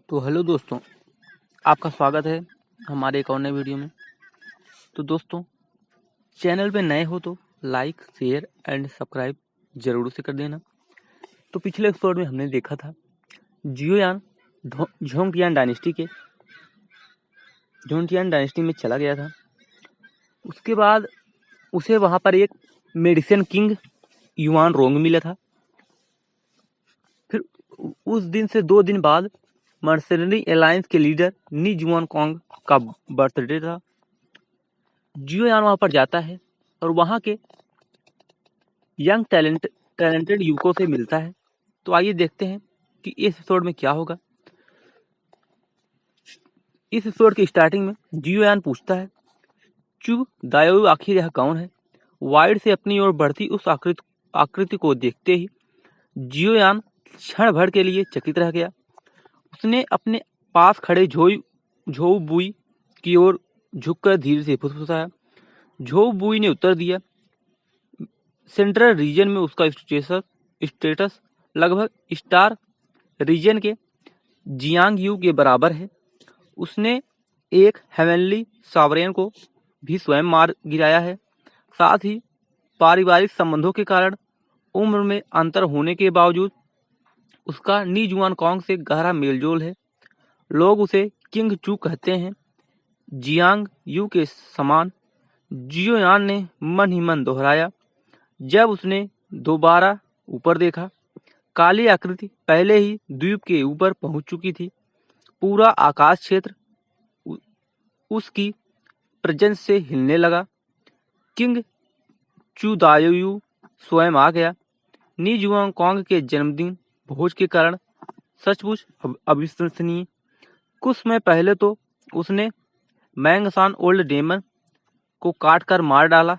तो हेलो दोस्तों, आपका स्वागत है हमारे एक और नए वीडियो में। तो दोस्तों, चैनल पे नए हो तो लाइक, शेयर एंड सब्सक्राइब जरूर से कर देना। तो पिछले एपिसोड में हमने देखा था जियोयान झोंगटियान डायनेस्टी में चला गया था। उसके बाद उसे वहाँ पर एक मेडिसिन किंग युआन रोंग मिला था। फिर उस दिन से 2 दिन बाद मर्सनरी अलायंस के लीडर नी जुआन कॉन्ग का बर्थडे था। जियोयान वहां पर जाता है और वहां के यंग टैलेंटेड युवकों से मिलता है। तो आइए देखते हैं कि इस एपिसोड में क्या होगा। इस एपिसोड की स्टार्टिंग में जियोयान पूछता है, चू दायोयू आखिर यह कौन है? वाइड से अपनी ओर बढ़ती उस आकृति को देखते ही जियोयान क्षण भर के लिए चकित रह गया। उसने अपने पास खड़े झोउ बुई की ओर झुककर धीरे से फुसफुसाया। झोउ बुई ने उत्तर दिया, सेंट्रल रीजन में उसका स्टेटस लगभग स्टार रीजन के जियांग यू के बराबर है। उसने एक हेवनली सॉवरेन को भी स्वयं मार गिराया है। साथ ही पारिवारिक संबंधों के कारण उम्र में अंतर होने के बावजूद उसका नी जुआन कॉन्ग से गहरा मेलजोल है। लोग उसे किंग चू कहते हैं, जियांग यू के समान। जियोयान ने मन ही मन दोहराया। जब उसने दोबारा ऊपर देखा, काली आकृति पहले ही द्वीप के ऊपर पहुंच चुकी थी। पूरा आकाश क्षेत्र उसकी प्रेजेंस से हिलने लगा। किंग चू दायोयू स्वयं आ गया। नी जुआन कॉन्ग के जन्मदिन भोज के कारण सचमुच अविश्वसनीय। कुछ समय पहले तो उसने मैंगसान ओल्ड डेमन को काट कर मार डाला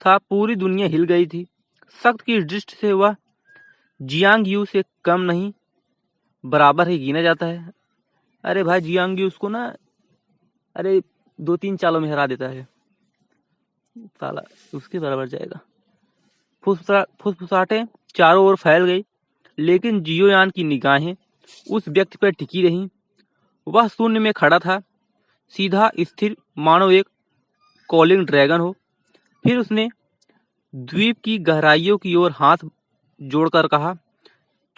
था। पूरी दुनिया हिल गई थी। सख्त की दृष्टि से वह जियांग यू से कम नहीं, बराबर ही गिना जाता है। अरे भाई, जियांग यू उसको ना 2-3 चालों में हरा देता है। साला उसके बराबर जाएगा। फुसफुसाहटें चारों ओर फैल गई, लेकिन जियोयान की निगाहें उस व्यक्ति पर टिकी रहीं। वह शून्य में खड़ा था, सीधा स्थिर, मानो एक कॉलिंग ड्रैगन हो। फिर उसने द्वीप की गहराइयों की ओर हाथ जोड़कर कहा,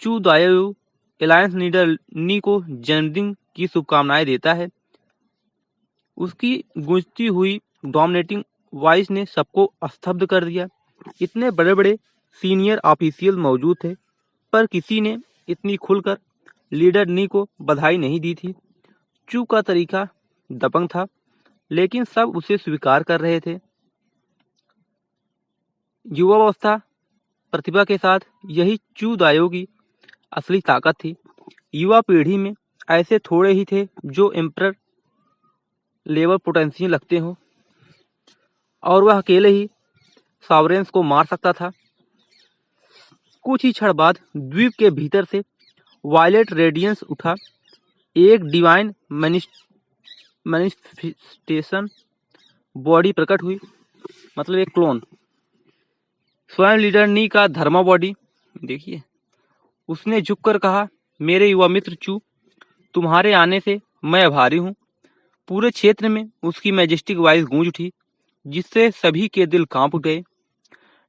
चू दायोयू अलायंस लीडर नी को जन्मदिन की शुभकामनाएं देता है। उसकी गूंजती हुई डोमिनेटिंग वॉइस ने सबको स्तब्ध कर दिया। इतने बड़े बड़े सीनियर ऑफिशियल मौजूद थे, पर किसी ने इतनी खुलकर लीडर नी को बधाई नहीं दी थी। चू का तरीका दबंग था, लेकिन सब उसे स्वीकार कर रहे थे। युवावस्था प्रतिभा के साथ यही चू दायो की असली ताकत थी। युवा पीढ़ी में ऐसे थोड़े ही थे जो एम्परर लेवल पोटेंशियल लगते हो, और वह अकेले ही सॉवरेन्स को मार सकता था। कुछ ही क्षण बाद द्वीप के भीतर से वायलेट रेडियंस उठा। एक डिवाइन मैनिफेस्टेशन बॉडी प्रकट हुई, मतलब एक क्लोन। स्वयं लीडर नी का धर्मा बॉडी। देखिए, उसने झुककर कहा, मेरे युवा मित्र चू, तुम्हारे आने से मैं आभारी हूँ। पूरे क्षेत्र में उसकी मैजेस्टिक वॉइस गूंज उठी, जिससे सभी के दिल कांप गए।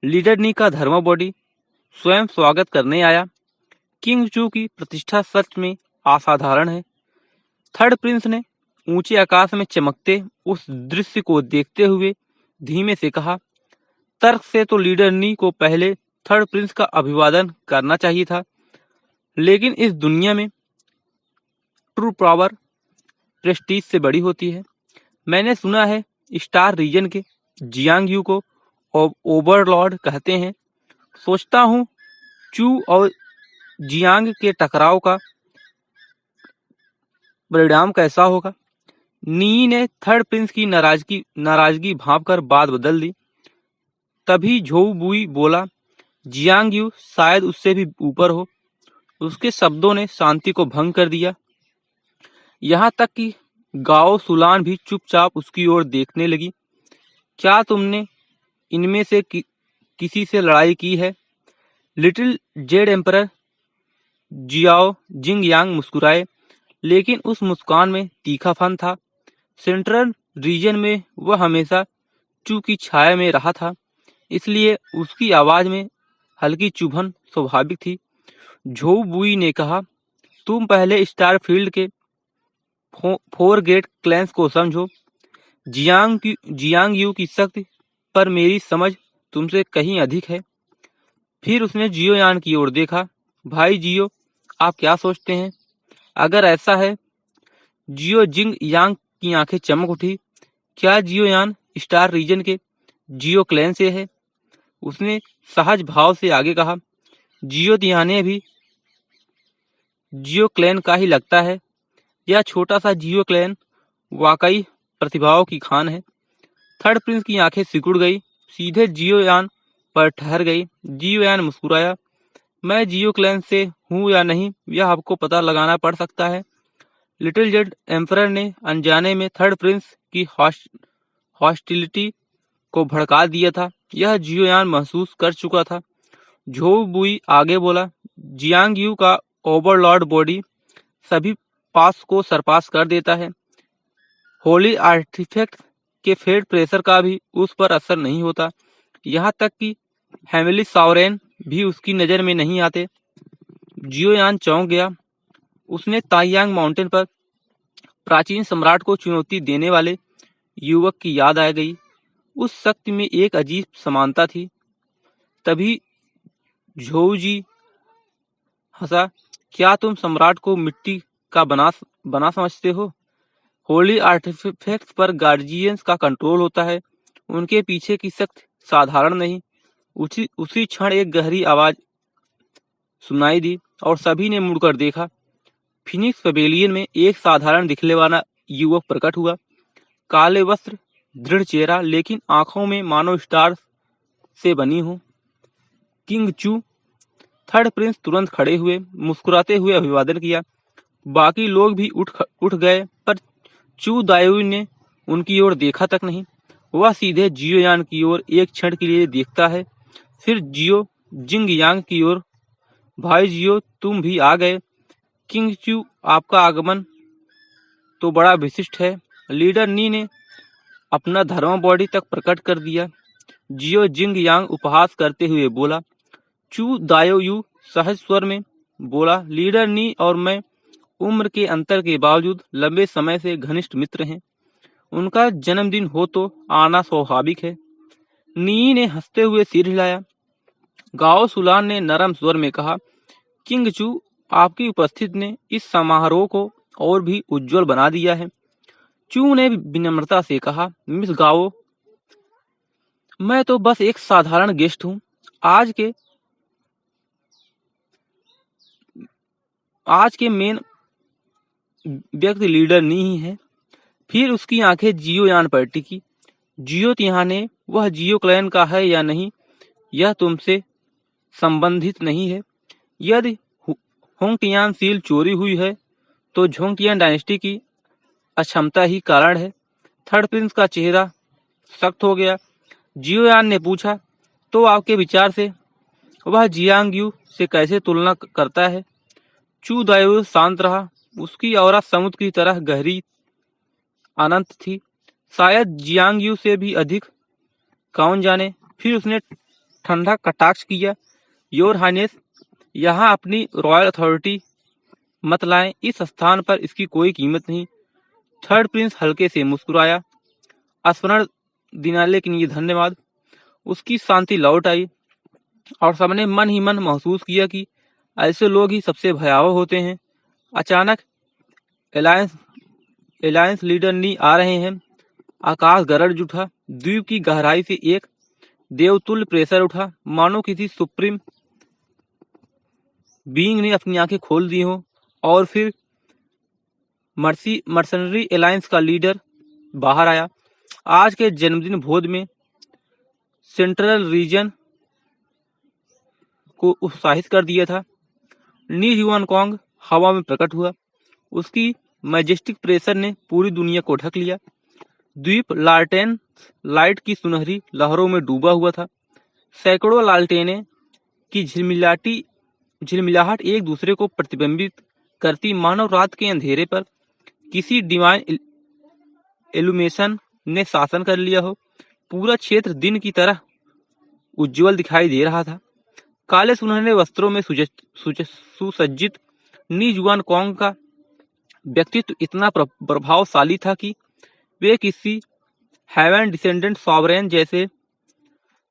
लीडर नी का धर्मा बॉडी स्वयं स्वागत करने आया। किंग चू की प्रतिष्ठा सच में असाधारण है। थर्ड प्रिंस ने ऊंचे आकाश में चमकते उस दृश्य को देखते हुए धीमे से कहा, तर्क से तो लीडर नी को पहले थर्ड प्रिंस का अभिवादन करना चाहिए था, लेकिन इस दुनिया में ट्रू पावर प्रेस्टीज से बड़ी होती है। मैंने सुना है स्टार रीजन के जियांग यू को ओवरलॉर्ड कहते हैं। सोचता हूँ चू और जियांग के टकराव का परिणाम कैसा होगा। नी ने थर्ड प्रिंस की नाराजगी भांपकर बात बदल दी। तभी झोउ बुई बोला, जियांग यू शायद उससे भी ऊपर हो। उसके शब्दों ने शांति को भंग कर दिया। यहाँ तक कि गाओ सुलान भी चुपचाप उसकी ओर देखने लगी। क्या तुमने इनमें से किसी से लड़ाई की है? लिटिल जेड एम्परर जियाओ जिंग यांग मुस्कुराए। लेकिन उस मुस्कान में तीखापन था। सेंट्रल रीजन में वह हमेशा चू की छाया में रहा था, इसलिए उसकी आवाज में हल्की चुभन स्वाभाविक थी। झोउ बुई ने कहा, तुम पहले स्टारफील्ड के 4 ग्रेट क्लैंस को समझो। जियांग यू की शक्ति पर मेरी समझ तुमसे कहीं अधिक है। फिर उसने जियोयान की ओर देखा। भाई जियो, आप क्या सोचते हैं? अगर ऐसा है, जियो जिंग यांग की आंखें चमक उठी। क्या जियोयान स्टार रीजन के जियो क्लैन से है? उसने सहज भाव से आगे कहा, जियो तिहाने भी जियो क्लैन का ही लगता है। यह छोटा सा जियो क्लैन वाकई प्रतिभाओं की खान है। थर्ड प्रिंस की आंखें सिकुड़ गई, सीधे जियोयान पर ठहर गई। जियोयान मुस्कुराया, मैं जियो क्लैन से हूँ या नहीं, यह आपको पता लगाना पड़ सकता है। लिटिल जेड एम्परर ने अनजाने में थर्ड प्रिंस की हॉस्टिलिटी को भड़का दिया था। यह जियोयान महसूस कर चुका था। झोउ बुई आगे बोला, जियांग यू का ओवरलॉर्ड बॉडी सभी पास को सरपास कर देता है। होली आर्टिफैक्ट के फेड प्रेशर का भी उस पर असर नहीं होता। यहाँ तक कि हेमली सावरेन भी उसकी नजर में नहीं आते। जियोयान चौंक गया। उसने ताइयांग माउंटेन पर प्राचीन सम्राट को चुनौती देने वाले युवक की याद आ गई। उस शक्ति में एक अजीब समानता थी। तभी झोउजी हंसा, क्या तुम सम्राट को मिट्टी का बना समझते हो? होली आर्टिफैक्ट्स पर गार्जियंस का कंट्रोल होता है। उनके पीछे की शक्ति साधारण नहीं। उसी क्षण एक गहरी आवाज सुनाई दी और सभी ने मुड़कर देखा। फिनिक्स पवेलियन में एक साधारण दिखने वाला युवक प्रकट हुआ। काले वस्त्र, दृढ़ चेहरा, लेकिन आंखों में मानो स्टार से बनी हो। किंग चू। थर्ड प्रिंस तुरंत खड़े हुए, मुस्कुराते हुए अभिवादन किया। बाकी लोग भी उठ गए, पर चू दायुई ने उनकी ओर देखा तक नहीं। वह सीधे जियोयान की ओर एक क्षण के लिए देखता है, फिर जियो जिंग यांग की ओर। भाई जियो, तुम भी आ गए। किंग चू, आपका आगमन तो बड़ा विशिष्ट है। लीडर नी ने अपना धर्म बॉडी तक प्रकट कर दिया। जियो जिंग यांग उपहास करते हुए बोला। चू दायोयू सहज स्वर में बोला, लीडर नी और मैं उम्र के अंतर के बावजूद लंबे समय से घनिष्ठ मित्र हैं। उनका जन्मदिन हो तो आना स्वाभाविक है। नी ने हंसते हुए सिर हिलाया। गाओ सुलान ने नरम स्वर में कहा, किंग चू, आपकी उपस्थिति ने इस समारोह को और भी उज्जवल बना दिया है। चू ने विनम्रता से कहा, मिस गाओ, मैं तो बस एक साधारण गेस्ट हूँ। आज के मेन व्यक्ति लीडर नहीं है। फिर उसकी आंखें जियोयान पर टिकी। जियो तिहाने, वह जियो क्लैन का है या नहीं, यह तुमसे संबंधित नहीं है। यदि होंगटियान सील चोरी हुई है तो झोंगटियान डायनेस्टी की अक्षमता ही कारण है। थर्ड प्रिंस का चेहरा सख्त हो गया। जियोयान ने पूछा, तो आपके विचार से वह जियांग यू से कैसे तुलना करता है? चू दायु शांत रहा। उसकी औरा समुद्र की तरह गहरी अनंत थी, शायद जियांग यू से भी अधिक, कौन जाने। फिर उसने ठंडा कटाक्ष किया, योर हाइनेस, यहाँ अपनी रॉयल अथॉरिटी मत लाएं। इस स्थान पर इसकी कोई कीमत नहीं। थर्ड प्रिंस हल्के से मुस्कुराया। स्मरण दिलाने के लिए धन्यवाद। उसकी शांति लौट आई और सबने मन ही मन महसूस किया कि ऐसे लोग ही सबसे भयावह होते हैं। अचानक एलायंस लीडर नी आ रहे हैं। आकाश गरज उठा। द्वीप की गहराई से एक देवतुल्य प्रेशर उठा, मानो किसी सुप्रीम बीइंग ने अपनी आंखें खोल दी हो। और फिर मर्सनरी एलायंस का लीडर बाहर आया। आज के जन्मदिन भोज में सेंट्रल रीजन को उत्साहित कर दिया था। नी ह्यूआन कॉन्ग हवा में प्रकट हुआ। उसकी मैजेस्टिक प्रेशर ने पूरी दुनिया को ढक लिया। द्वीप लालटेन लाइट की सुनहरी लहरों में डूबा हुआ था। सैकड़ों लालटेने की झिलमिलाहट एक दूसरे को प्रतिबिंबित करती मानव रात के अंधेरे पर किसी डिवाइन इल्यूमिनेशन ने शासन कर लिया हो। पूरा क्षेत्र दिन की तरह उज्जवल दिखाई दे रहा था। काले सुनहरे वस्त्रों में सुसज्जित नी जुआन कॉन्ग का व्यक्तित्व इतना प्रभावशाली था कि वे किसी हेवन डिसेंडेंट सॉवरेन जैसे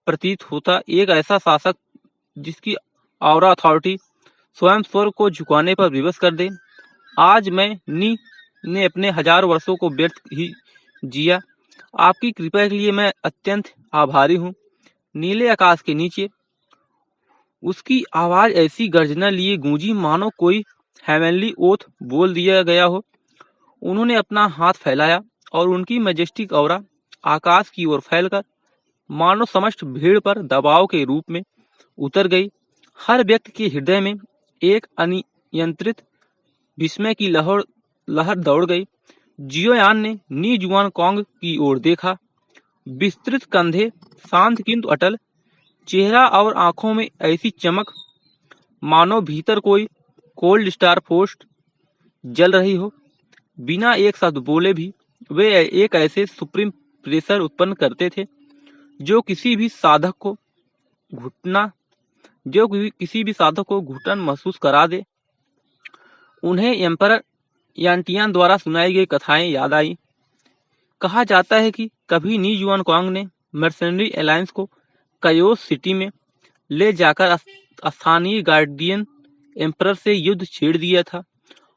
प्रतीत होता। एक ऐसा शासक जिसकी ऑरा अथॉरिटी स्वयं स्वर्ग को झुकाने पर विवश कर दे। आज मैं नी ने अपने 1000 वर्षों को व्यर्थ ही जिया। आपकी कृपा के लिए मैं अत्यंत आभारी हूँ। नीले आकाश के नीचे उसकी आवाज ऐसी गर्जना लिए गूंजी मानो कोई हेवनली ओथ बोल दिया गया हो। उन्होंने अपना हाथ फैलाया और उनकी मैजेस्टिक ऑरा आकाश की ओर फैलकर मानो समस्त भीड़ पर दबाव के रूप में उतर गई। हर व्यक्ति के हृदय में एक अनियंत्रित विस्मय की लहर दौड़ गई। जियोयान ने नी जुआन कॉन्ग की ओर देखा। विस्तृत कंधे, शांत किंतु अटल चेहरा और आंखों में ऐसी चमक मानो भीतर कोई कोल्ड स्टार पोस्ट जल रही हो। बिना एक शब्द बोले भी वे एक ऐसे सुप्रीम प्रेशर उत्पन्न करते थे जो किसी भी साधक को घुटन महसूस करा दे। उन्हें एम्परर यांटियान द्वारा सुनाई गई कथाएं याद आई। कहा जाता है कि कभी नी जुआन कॉन्ग ने मर्सनरी अलायंस को कायोस सिटी में ले जाकर स्थानीय गार्डियन एम्परर से युद्ध छेड़ दिया था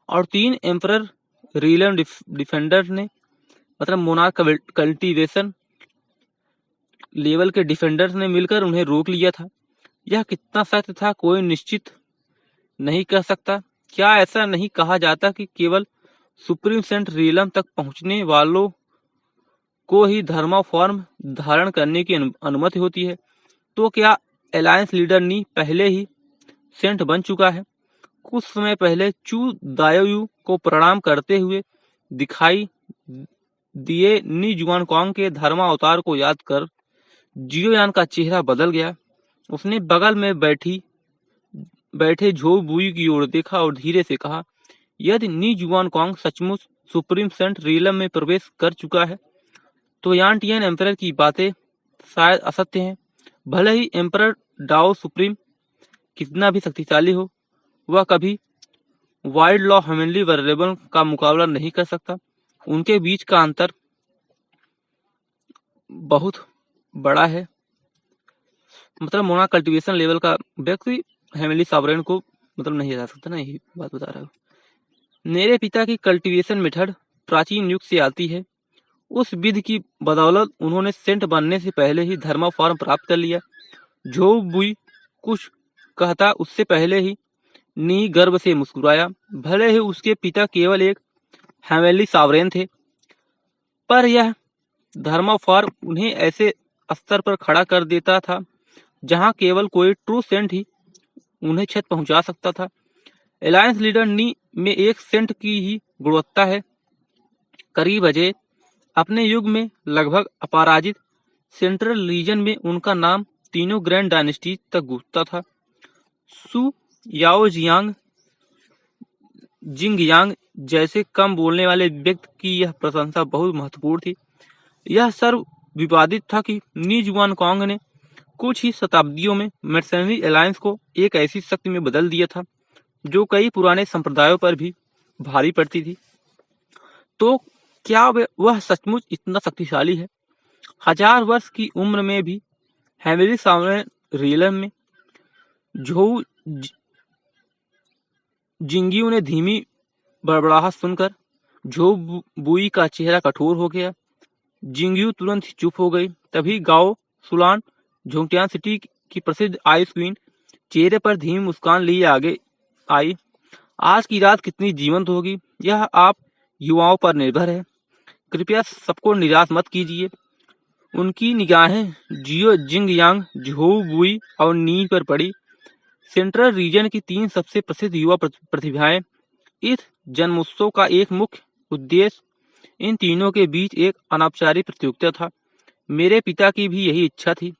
और 3 एम्परर रियलम डिफेंडर ने मतलब मोनार्क कल्टीवेशन लेवल के डिफेंडर्स ने मिलकर उन्हें रोक लिया था। यह कितना सत्य था कोई निश्चित नहीं कह सकता। क्या ऐसा नहीं कहा जाता कि केवल सुप्रीम सेंट रियलम तक पहुंचने वालों को ही धर्मा फॉर्म धारण करने की अनुमति होती है? तो क्या अलायंस लीडर नी पहले ही सेंट बन चुका है? कुछ समय पहले चू दायोयू को प्रणाम करते हुए दिखाई दिए नी जुआन कॉन्ग के धर्मा अवतार को याद कर जियोयान का चेहरा बदल गया। उसने बगल में बैठे झो बुई की ओर देखा और धीरे से कहा, यदि नी जुआन कॉन्ग सचमुच सुप्रीम सेंट रियलम में प्रवेश कर चुका है तो यांटियन एम्परर की बातें शायद असत्य हैं। भले ही एम्परर डाओ सुप्रीम कितना भी शक्तिशाली हो, वह कभी वाइल्ड लॉ हेवनली वेरिएबल का मुकाबला नहीं कर सकता। उनके बीच का अंतर बहुत बड़ा है। मतलब मोना कल्टीवेशन लेवल का व्यक्ति हेवनली सॉवरेन को मतलब नहीं हरा सकता ना, यही बात बता रहा हूँ। मेरे पिता की कल्टीवेशन मेथड प्राचीन युग से आती है। उस विधि की बदौलत उन्होंने सेंट बनने से पहले ही धर्मा फॉर्म प्राप्त कर लिया। झो बुई कुछ कहता उससे पहले ही नी गर्व से मुस्कुराया। भले ही उसके पिता केवल एक हेवनली सॉवरेन थे, पर यह धर्मा फॉर्म उन्हें ऐसे स्तर पर खड़ा कर देता था जहां केवल कोई ट्रू सेंट ही उन्हें छत पहुंचा सकता था। अलायंस लीडर नी में एक सेंट की ही गुणवत्ता है। करीब अजय अपने युग में लगभग अपराजित सेंट्रल रीजन में उनका नाम तीनों ग्रैंड डायनेस्टी तक गूंजता था। सु याओ जियांग जिंग यांग जैसे कम बोलने वाले व्यक्ति की यह प्रशंसा बहुत महत्वपूर्ण थी। यह सर्व विवादित था कि नी जुआन कॉन्ग ने कुछ ही शताब्दियों में मर्सनरी अलायंस को एक ऐसी शक्ति में बदल दिया था जो कई पुराने संप्रदायों पर भी भारी पड़ती थी। तो क्या वह सचमुच इतना शक्तिशाली है? 1000 वर्ष की उम्र में भी हेवनली सॉवरेन रियलम में झोउ जिंगियू ने धीमी बड़बड़ाहट सुनकर झो बुई का चेहरा कठोर हो गया। जिंगियू तुरंत ही चुप हो गई। तभी गाओ सुलान झोंगटियान सिटी की प्रसिद्ध आइस क्वीन चेहरे पर धीमी मुस्कान लिए आगे आई। आज की रात कितनी जीवंत होगी यह आप युवाओं पर निर्भर है। कृपया सबको निराश मत कीजिए। उनकी निगाहें जियो जिंग यांग, झो बुई और नी पर पड़ी। सेंट्रल रीजन की 3 सबसे प्रसिद्ध युवा प्रतिभाएं। इस जन्मोत्सव का एक मुख्य उद्देश्य इन तीनों के बीच एक अनौपचारिक प्रतियोगिता था। मेरे पिता की भी यही इच्छा थी।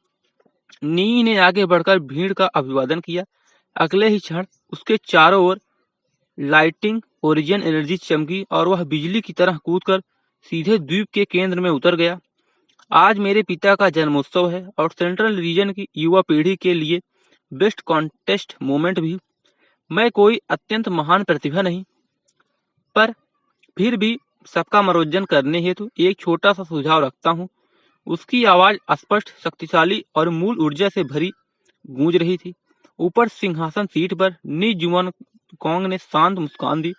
नी ने आगे बढ़कर भीड़ का अभिवादन किया। अगले ही क्षण उसके चारों ओर लाइटिंग ओरिजिन एनर्जी चमकी और वह बिजली की तरह कूदकर सीधे द्वीप के केंद्र में उतर गया। आज मेरे पिता का जन्मोत्सव है और सेंट्रल रीजन की युवा पीढ़ी के लिए बेस्ट कॉन्टेस्ट मोमेंट भी। मैं कोई अत्यंत महान प्रतिभा नहीं, पर फिर भी सबका मनोरंजन करने हेतु एक छोटा सा सुझाव रखता हूँ। उसकी आवाज स्पष्ट, शक्तिशाली और मूल ऊर्जा से भरी गूंज रही थी। ऊपर सिंहासन सीट पर नी जुआन कॉन्ग ने शांत मुस्कान दी।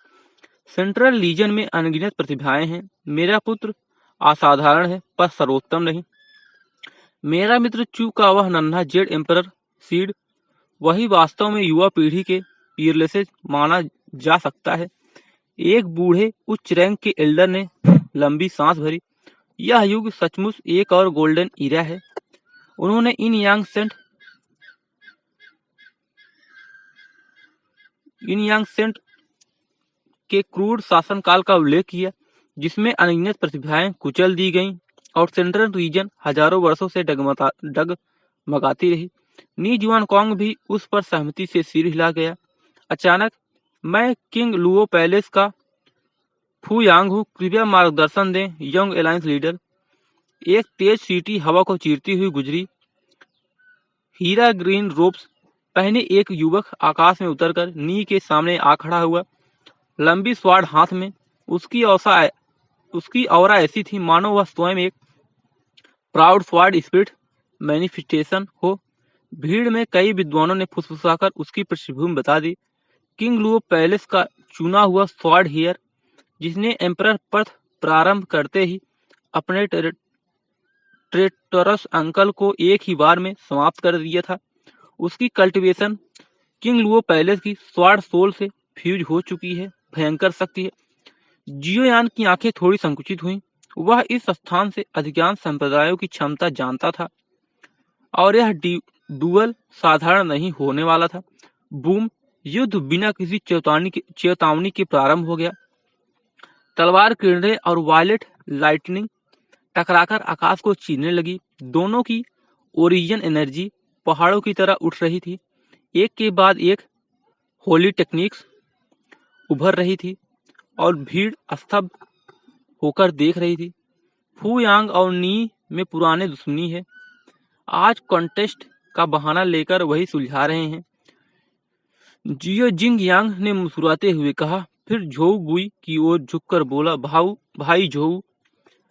सेंट्रल रीजन में अनगिनत प्रतिभाएं हैं। मेरा पुत्र असाधारण है, पर सर्वोत्तम नहीं। मेरा मित्र चू का वह नन्हा जेड एम्परर सीड, वही वास्तव में युवा पीढ़ी के पीरलेसे माना जा सकता है। एक बूढ़े उच्च रैंक के एल्डर ने लंबी सांस भरी। यह युग सचमुच एक और गोल्डन ईरा है। उन्होंने इन यांग सेंट के क्रूर शासनकाल का उल्लेख किया, जिसमें अनगिनत प्रतिभाएं कुचल दी गईं और सेंट्रल रीजन हजारों वर्षों से डगमगाती रही। नी जुआन कॉन्ग भी उस पर सहमति से सिर हिला गया। अचानक, मैं किंग लुओ पैलेस का फू यांग हूँ, कृपया मार्गदर्शन दें यंग अलायंस लीडर। एक तेज सीटी हवा को चीरती हुई गुजरी। हीरा ग्रीन रोब्स पहने एक युवक आकाश में उतरकर नी के सामने आ खड़ा हुआ, लंबी स्वाड हाथ में। उसकी औरा ऐसी थी मानो वह स्वयं एक प्राउड स्वाड स्पिरिट मैनिफेस्टेशन हो। भीड़ में कई विद्वानों ने फुसफुसाकर उसकी पृष्ठभूमि बता दी। किंग लुओ पैलेस का चुना हुआ स्वाड हेयर, जिसने एम्परर पथ प्रारंभ करते ही अपने ट्रेटरस अंकल को एक ही बार में समाप्त कर दिया था। उसकी कल्टीवेशन किंग लुओ पैलेस की स्वाड सोल से फ्यूज हो चुकी है। भयंकर शक्ति है। जियोयान की आंखें थोड़ी संकुचित हुईं। वह इस स्थान से अधिकांश संप्रदायों की क्षमता जानता था और यह डुअल साधारण नहीं होने वाला था। बूम! युद्ध बिना किसी चेतावनी के प्रारंभ हो गया। तलवार किरणें और वायलेट लाइटनिंग टकराकर आकाश को चीरने लगी। दोनों की ओरिजिन एनर्जी पहाड़ों की तरह उठ रही थी। एक के बाद एक होली टेक्निक्स उभर रही थी और भीड़ स्तब्ध होकर देख रही थी। फू यांग और नी में पुराने दुश्मनी है। आज कॉन्टेस्ट का बहाना लेकर वही सुलझा रहे हैं। जियो जिंग यांग ने मुस्कुराते हुए कहा, फिर झोऊ बुई की ओर झुककर बोला, भाई झोऊ,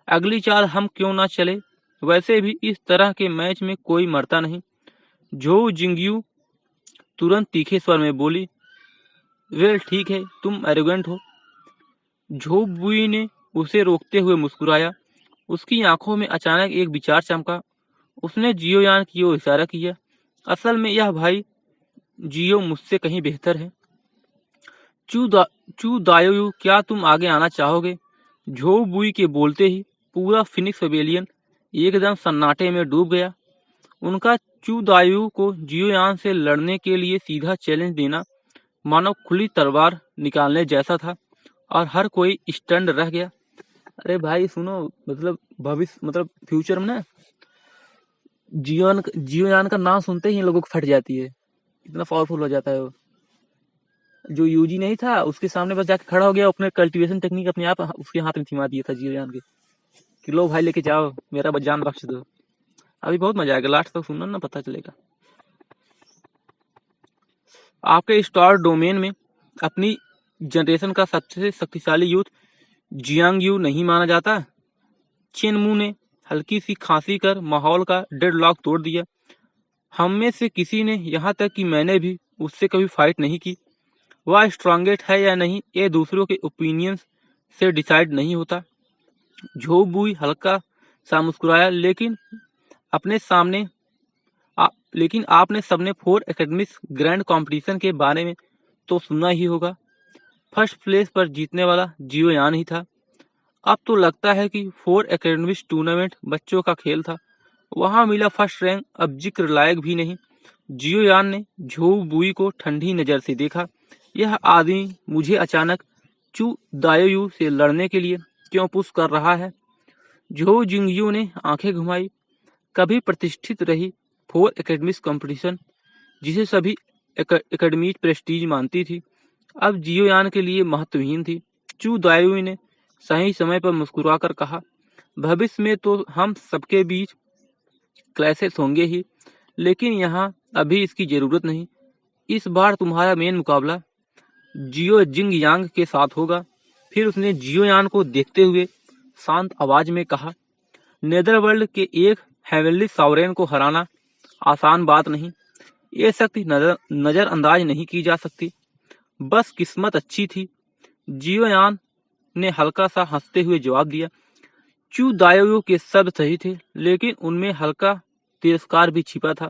अगली चाल हम क्यों ना चले? वैसे भी इस तरह के मैच में कोई मरता नहीं। झोऊ जिंगयू तुरंत तीखे स्वर में बोली, वेल ठीक है, तुम एरोगेंट हो। झोऊ बुई ने उसे रोकते हुए मुस्कुराया। उसकी आंखों में अचानक एक विचार चमका। उसने जियोयान की ओर इशारा किया। असल में यह भाई जियो मुझसे कहीं बेहतर है। चू दायोयू, क्या तुम आगे आना चाहोगे? झोऊ बुई के बोलते ही पूरा फिनिक्स पवेलियन एकदम सन्नाटे में डूब गया। उनका चू दायोयू को जियोयान से लड़ने के लिए सीधा चैलेंज देना मानो खुली तलवार निकालने जैसा था और हर कोई स्टंड रह गया। अरे भाई सुनो, मतलब भविष्य, मतलब फ्यूचर में ना जियोयान का नाम सुनते ही इन लोगों को फट जाती है। इतना पावरफुल हो जाता है वो। जो यूजी नहीं था, उसके सामने बस जाके खड़ा हो गया, अपने कल्टीवेशन टेक्निक अपने आप उसके हाथ में थमा दिया था जियोयान के, कि लो भाई लेके जाओ, मेरा जान बख्श दो। अभी बहुत मजा आएगा, लास्ट तक सुनना ना, पता चलेगा। आपके स्टार डोमेन में अपनी जनरेशन का सबसे शक्तिशाली यूथ जियांग यू नहीं माना जाता? चेनमू ने हल्की सी खांसी कर माहौल का डेडलॉक तोड़ दिया। हम में से किसी ने, यहाँ तक कि मैंने भी, उससे कभी फाइट नहीं की। वह स्ट्रॉन्गेस्ट है या नहीं, ये दूसरों के ओपिनियंस से डिसाइड नहीं होता। झोऊ बुई हल्का सा मुस्कुराया, लेकिन आपने सबने 4 एकेडमिक्स ग्रैंड कंपटीशन के बारे में तो सुना ही होगा। फर्स्ट प्लेस पर जीतने वाला जियोयान ही था। अब तो लगता है कि 4 एकेडमिक्स टूर्नामेंट बच्चों का खेल था। वहां मिला फर्स्ट रैंक अब जिक्र लायक भी नहीं। जियोयान ने झोऊ बुई को ठंडी नजर से देखा। यह आदमी मुझे अचानक चू दायोयू से लड़ने के लिए क्यों पुश कर रहा है? झोऊ जिंगयू ने आंखें घुमाई। कभी प्रतिष्ठित रही 4 एकेडमिक्स कंपटीशन, जिसे सभी एकेडमी प्रेस्टीज मानती थी, अब जियोयान के लिए महत्वहीन थी। चू दायुई ने सही समय पर मुस्कुराकर कहा, भविष्य में तो हम सबके बीच क्लैशेस होंगे ही, लेकिन यहाँ अभी इसकी जरूरत नहीं। इस बार तुम्हारा मेन मुकाबला जियो जिंग यांग के साथ होगा। फिर उसने जियोयान को देखते हुए शांत आवाज में कहा, नेदरवर्ल्ड के एक हेवनली सॉवरेन को हराना आसान बात नहीं। ये शक्ति नजरअंदाज नहीं की जा सकती। बस किस्मत अच्छी थी। जियोयान ने हल्का सा हंसते हुए जवाब दिया। चू दायोयू के शब्द सही थे, लेकिन उनमें हल्का तिरस्कार भी छिपा था।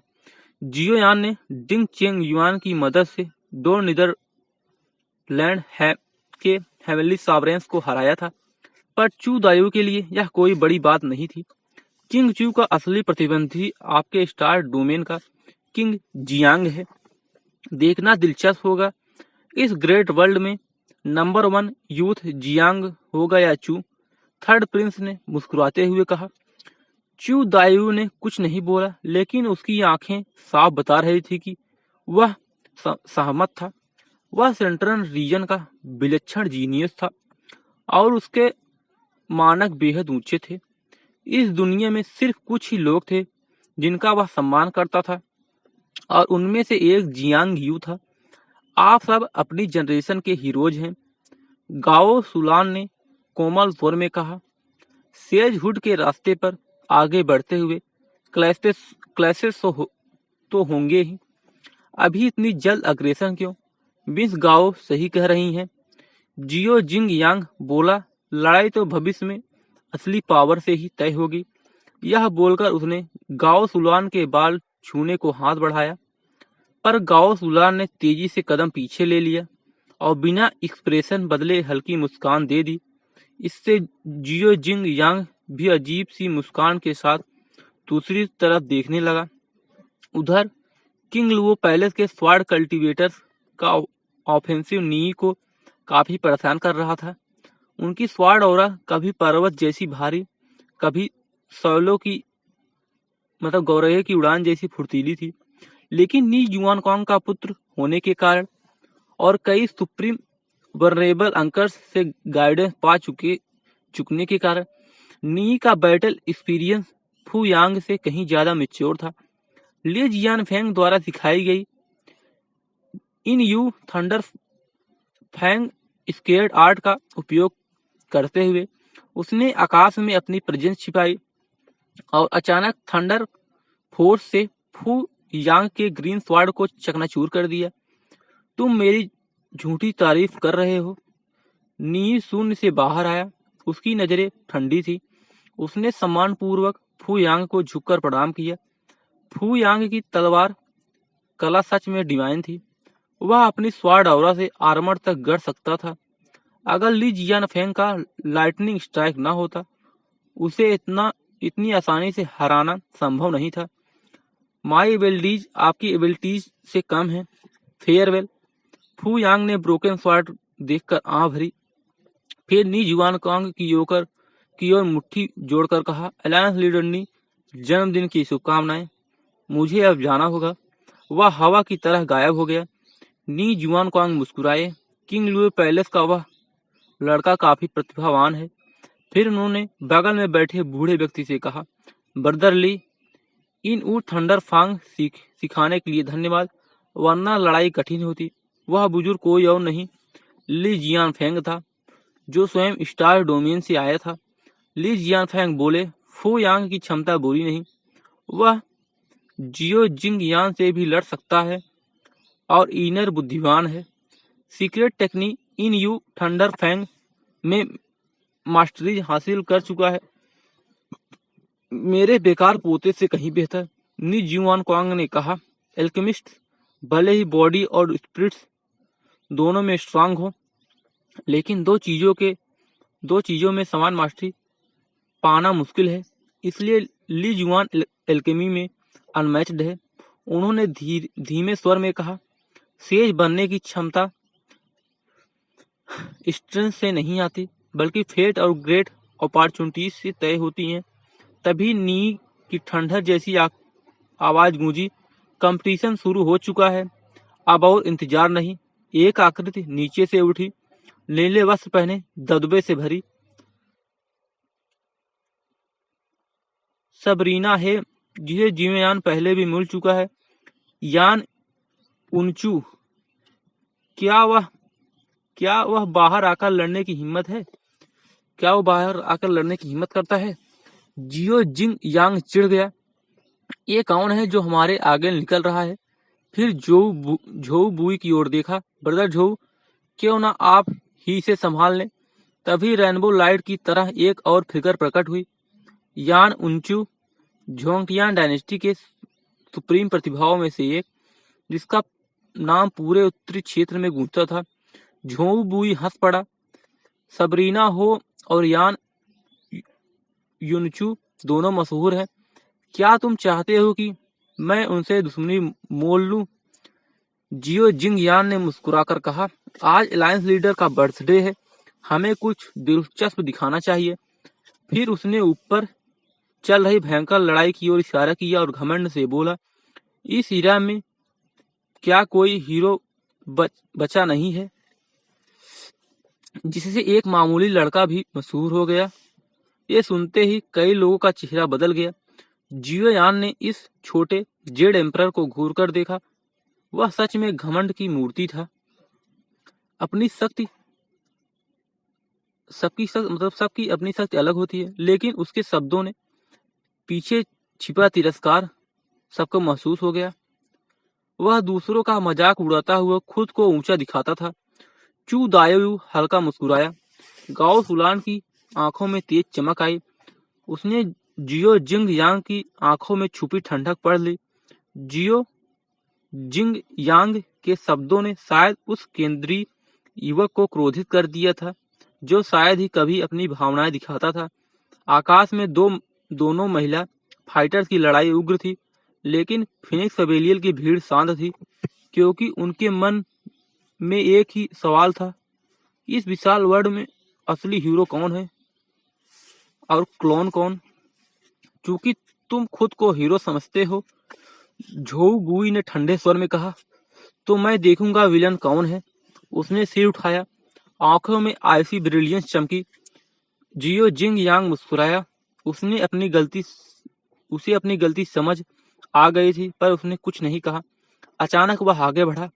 जियोयान ने डिंग चेंग युआन की मदद से दो नीदरलैंड के हेवनली सॉवरेन्स को हराया था, पर चू दायोयू के लिए यह कोई बड़ी बात नहीं थी। किंग चू का असली प्रतिद्वंदी आपके स्टार डोमेन का किंग जियांग है। देखना दिलचस्प होगा इस ग्रेट वर्ल्ड में नंबर 1 यूथ जियांग होगा या चू। थर्ड प्रिंस ने मुस्कुराते हुए कहा। चू दायू ने कुछ नहीं बोला, लेकिन उसकी आंखें साफ बता रही थी कि वह सहमत था। वह सेंट्रल रीजन का विलक्षण जीनियस था और उसके मानक बेहद ऊंचे थे। इस दुनिया में सिर्फ कुछ ही लोग थे जिनका वह सम्मान करता था, और उनमें से एक जियांग यू था। आप सब अपनी जनरेशन के हीरोज हैं, गाओ सुलान ने कोमल स्वर में कहा। सेजहुड के रास्ते पर आगे बढ़ते हुए क्लैशेस तो होंगे ही। अभी इतनी जल्द अग्रेसन क्यों? मिस गाओ सही कह रही हैं, जियो जिंग यांग बोला। लड़ाई तो भविष्य में असली पावर से ही तय होगी। यह बोलकर उसने गाओ सुलान के बाल छूने को हाथ बढ़ाया, पर गाओ सुलान ने तेजी से कदम पीछे ले लिया और बिना एक्सप्रेशन बदले हल्की मुस्कान दे दी। इससे जियो जिंग यांग भी अजीब सी मुस्कान के साथ दूसरी तरफ देखने लगा। उधर किंग लुओ पैलेस के स्वाड कल्टीवेटर्स का ऑफेंसिव नी को काफी परेशान कर रहा था। उनकी स्वाड ऑरा कभी पर्वत जैसी भारी, कभी सौलों की गौरव की उड़ान जैसी फुर्तीली थी, लेकिन नी जुआनकॉन्ग का पुत्र होने के कारण और कई सुप्रीम वनरेबल अंकर्स से गाइडेंस पा चुकने के कारण नी का बैटल एक्सपीरियंस फू यांग से कहीं ज्यादा मैच्योर था। ले जियान फेंग द्वारा सिखाई गई इन you thunder fang scared art का उपयोग करते हुए उसने आकाश में अपनी प्रेजेंस छिपाई और अचानक थंडर फोर्स से फू यांग के ग्रीन स्वाड को चकनाचूर कर दिया। तुम मेरी झूठी तारीफ कर रहे हो। नी शून्य से बाहर आया। उसकी नजरें ठंडी थी। उसने सम्मानपूर्वक फू यांग को झुककर प्रणाम किया। फू यांग की तलवार कला सच में डिवाइन थी। वह अपनी स्वाड ऑरा से आर्मर तक गढ़ सकता था। अगर ली जियान फेंग का लाइटनिंग स्ट्राइक न होता, उसे इतनी आसानी से हराना संभव नहीं था। माई एबिलिटीज आपकी एबिलिटीज से कम है। फेयरवेल। फू यांग ने ब्रोकन स्वाड देखकर आंख भरी, फिर नी जुआनकॉन्ग की ओर मुट्ठी जोड़कर कहा, अलायंस लीडर नी, जन्मदिन की शुभकामनाएं। मुझे अब जाना होगा। वह हवा की तरह गायब हो गया। नी जुआनकॉन्ग मुस्कुराए। किंग लुए पैलेस का वह लड़का काफी प्रतिभावान है। फिर उन्होंने बगल में बैठे बूढ़े व्यक्ति से कहा, ब्रदर ली, इन ऊ थंडर फांग सिखाने के लिए धन्यवाद, वरना लड़ाई कठिन होती। वह बुजुर्ग कोई और नहीं, ली जियान फेंग था, जो स्वयं स्टार डोमेन से आया था। ली जियान फेंग बोले, फू यांग की क्षमता बुरी नहीं, वह जियो जिंग यान से भी लड़ सकता है और इनर बुद्धिमान है। सीक्रेट टेक्निक इन यू थंडर फैंग में मास्टरी हासिल कर चुका है। मेरे बेकार पोते से कहीं बेहतर। नी जुआनकॉन्ग ने कहा, एल्केमिस्ट भले ही बॉडी और स्पिरिट्स दोनों में स्ट्रांग हो, लेकिन दो चीजों में समान मास्टरी पाना मुश्किल है। इसलिए ली जुआन एल्केमी में अनमैच्ड है। उन्होंने धीमे स्वर में कहा, सेज बनने की क्षमता स्ट्रेंथ से नहीं आती, बल्कि फेट और ग्रेट अपॉर्चुनिटीज से तय होती हैं। तभी नी की ठंडर जैसी आवाज गूंजी, कंपटीशन शुरू हो चुका है, अब और इंतजार नहीं। एक आकृति नीचे से उठी, नीले वस्त्र पहने, दबदबे से भरी। सबरीना है, जिसे जियोयान पहले भी मिल चुका है। यान उनचू, क्या वह बाहर आकर लड़ने की हिम्मत है? क्या वो बाहर आकर लड़ने की हिम्मत करता है? जियो जिंग यांग चिढ़ गया। ये कौन है जो हमारे आगे निकल रहा है? फिर झोऊ बुई की ओर देखा। ब्रदर झोऊ, क्यों ना आप ही इसे संभाल लें। तभी रेनबो लाइट की तरह एक और फिगर प्रकट हुई। यान उनचू, झोंगटियान डायनेस्टी के सुप्रीम प्रतिभाओं में से एक, जिसका नाम पूरे उत्तरी क्षेत्र में गूंजता था। झोऊ बुई हंस पड़ा। सबरीना हो और यान युनचू दोनों मशहूर हैं। क्या तुम चाहते हो कि मैं उनसे दुश्मनी मोल लूं? जियो जिंग यान ने मुस्कुराकर कहा, आज अलायंस लीडर का बर्थडे है, हमें कुछ दिलचस्प दिखाना चाहिए। फिर उसने ऊपर चल रही भयंकर लड़ाई की ओर इशारा किया और घमंड से बोला, इस इरा में क्या कोई हीरो बचा नहीं है जिससे एक मामूली लड़का भी मशहूर हो गया? ये सुनते ही कई लोगों का चेहरा बदल गया। जियो यान ने इस छोटे जेड एम्परर को घूर कर देखा। वह सच में घमंड की मूर्ति था। अपनी शक्ति सबकी अपनी शक्ति अलग होती है, लेकिन उसके शब्दों ने पीछे छिपा तिरस्कार सबको महसूस हो गया। वह दूसरों का मजाक उड़ाता हुआ खुद को ऊंचा दिखाता था। चू दायु हल्का मुस्कुराया। गाओ सुलान की आंखों में तेज चमक आई। उसने जियो जिंग यांग की आंखों में छुपी ठंडक पढ़ ली। जियो जिंग यांग के शब्दों ने शायद उस केंद्रीय युवक को क्रोधित कर दिया था, जो शायद ही कभी अपनी भावनाएं दिखाता था। आकाश में दोनों महिला फाइटर्स की लड़ाई उग्र थी, लेकिन फिनिक्स पवेलियन की भीड़ शांत थी, क्योंकि उनके मन में एक ही सवाल था, इस विशाल वर्ल्ड में असली हीरो कौन है और क्लोन कौन? चूंकि तुम खुद को हीरो समझते हो, झोऊ गुई ने ठंडे स्वर में कहा, तो मैं देखूंगा विलन कौन है। उसने सिर उठाया। आंखों में आइसी ब्रिलियंस चमकी। जियो जिंग यांग मुस्कुराया। उसे अपनी गलती समझ आ गई थी, पर उसने कुछ नहीं कहा। अचानक वह आगे बढ़ा।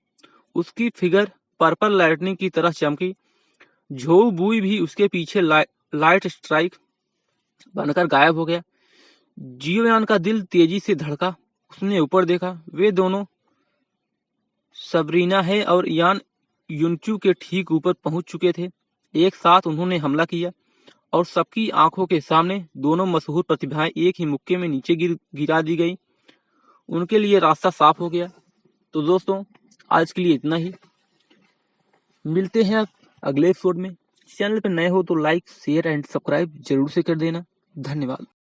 उसकी फिगर पर्पल लाइटनिंग की तरह चमकी। झोऊ बुई भी उसके पीछे लाइट स्ट्राइक बनकर गायब हो गया। जियोयान का दिल तेजी से धड़का। उसने ऊपर देखा। वे दोनों सबरीना है और यान युनचू के ठीक ऊपर पहुंच चुके थे। एक साथ उन्होंने हमला किया और सबकी आंखों के सामने दोनों मशहूर प्रतिभाएं एक ही मुक्के में नीचे गिरा दी गई। उनके लिए रास्ता साफ हो गया। तो दोस्तों, आज के लिए इतना ही। मिलते हैं अगले एपिसोड में। चैनल पर नए हो तो लाइक, शेयर एंड सब्सक्राइब जरूर से कर देना। धन्यवाद।